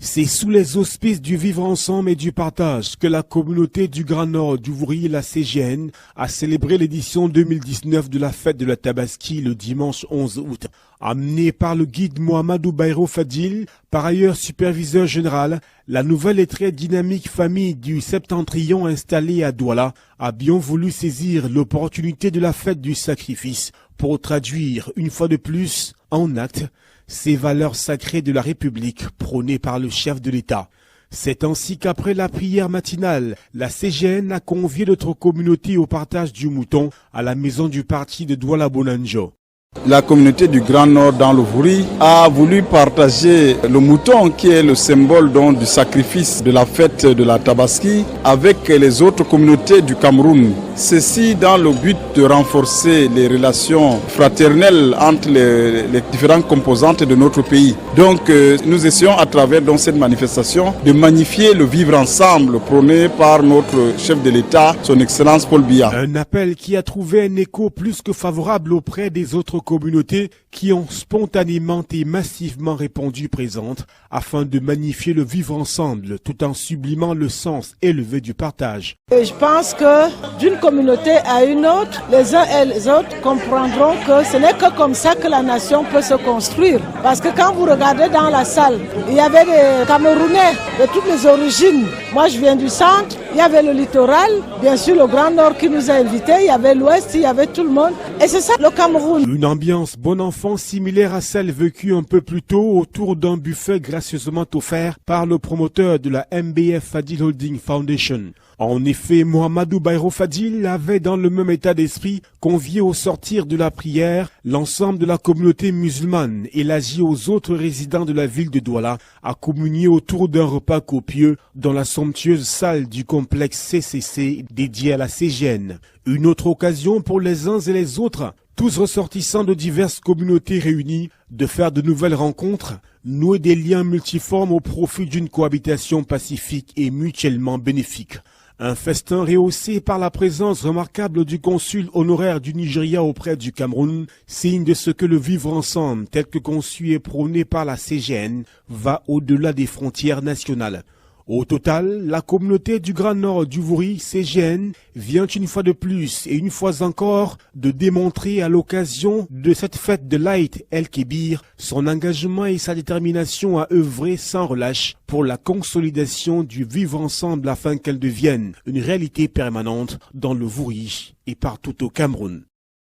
C'est sous les auspices du vivre ensemble et du partage que la communauté du Grand Nord du Wouri, la CGN, a célébré l'édition 2019 de la fête de la Tabaski le dimanche 11 août. Amenée par le guide Mohamedou Bayrou Fadil, par ailleurs superviseur général, la nouvelle et très dynamique famille du Septentrion installée à Douala a bien voulu saisir l'opportunité de la fête du sacrifice pour traduire une fois de plus en actes ces valeurs sacrées de la République prônées par le chef de l'État. C'est ainsi qu'après la prière matinale, la CGN a convié notre communauté au partage du mouton à la maison du parti de Douala Bonanjo. La communauté du Grand Nord dans le Wouri a voulu partager le mouton qui est le symbole du sacrifice de la fête de la Tabaski avec les autres communautés du Cameroun. Ceci dans le but de renforcer les relations fraternelles entre les différentes composantes de notre pays. Donc nous essayons à travers cette manifestation de magnifier le vivre ensemble prôné par notre chef de l'État, son Excellence Paul Biya. Un appel qui a trouvé un écho plus que favorable auprès des autres communautés qui ont spontanément et massivement répondu présentes afin de magnifier le vivre ensemble tout en sublimant le sens élevé du partage. Et je pense que d'une communauté à une autre, les uns et les autres comprendront que ce n'est que comme ça que la nation peut se construire. Parce que quand vous regardez dans la salle, il y avait des Camerounais de toutes les origines. Moi je viens du centre, il y avait le littoral, bien sûr le Grand Nord qui nous a invités, il y avait l'Ouest, il y avait tout le monde. Et c'est ça le Cameroun. Une ambiance bon enfant similaire à celle vécue un peu plus tôt autour d'un buffet gracieusement offert par le promoteur de la MBF Fadil Holding Foundation. En effet, Mohamedou Bayrou Fadil avait dans le même état d'esprit convié au sortir de la prière l'ensemble de la communauté musulmane et élargi aux autres résidents de la ville de Douala à communier autour d'un repas copieux dans la somptueuse salle du complexe CCC dédié à la CGN. Une autre occasion pour les uns et les autres, tous ressortissants de diverses communautés réunies, de faire de nouvelles rencontres, nouer des liens multiformes au profit d'une cohabitation pacifique et mutuellement bénéfique. Un festin rehaussé par la présence remarquable du consul honoraire du Nigeria auprès du Cameroun, signe de ce que le vivre ensemble, tel que conçu et prôné par la CGN, va au-delà des frontières nationales. Au total, la communauté du Grand Nord du Wouri, CGN, vient une fois de plus et une fois encore de démontrer à l'occasion de cette fête de l'Aïd El-Kébir son engagement et sa détermination à œuvrer sans relâche pour la consolidation du vivre ensemble afin qu'elle devienne une réalité permanente dans le Wouri et partout au Cameroun.